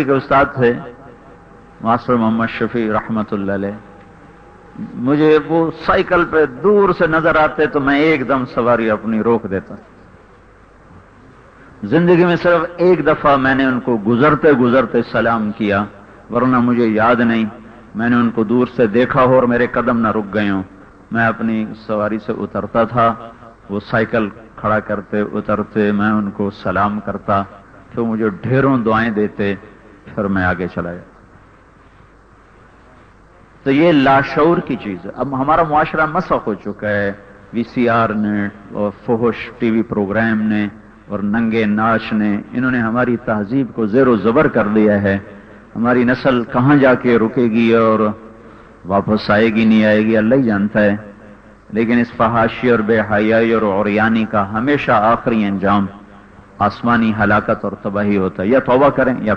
के उस्ताद थे मास्टर मोहम्मद शफी रहमतुल्लाह अलैह। मुझे वो साइकिल पे दूर से नजर आते तो मैं एकदम सवारी अपनी रोक देता। जिंदगी में सिर्फ एक दफा मैंने उनको गुजरते गुजरते सलाम किया, वरना मुझे याद नहीं। मैंने उनको दूर से देखा हो और मेरे कदम ना रुक गए हों। मैं अपनी सवारी से उतरता था, वो साइकिल खड़ा करते उतरते, मैं उनको सलाम करता, तो मुझे ढेरों दुआएं देते, फिर मैं आगे चला जाता। तो ये लाशऊर की चीज है। अब हमारा मुआशरा मसख हो चुका है वीसीआर ने और फुहुश टीवी प्रोग्राम ने और नंगे नाच ने, इन्होंने हमारी तहजीब को ज़ेरो ज़बर कर दिया है। हमारी नस्ल कहां जाके रुकेगी और वापस आएगी नहीं आएगी अल्लाह ही जानता है। लेकिन इस फहाशी और बेहयाई और औरियानी का हमेशा आखिरी अंजाम आसमानी हलाकत और तबाही होता है। या तौबा करें या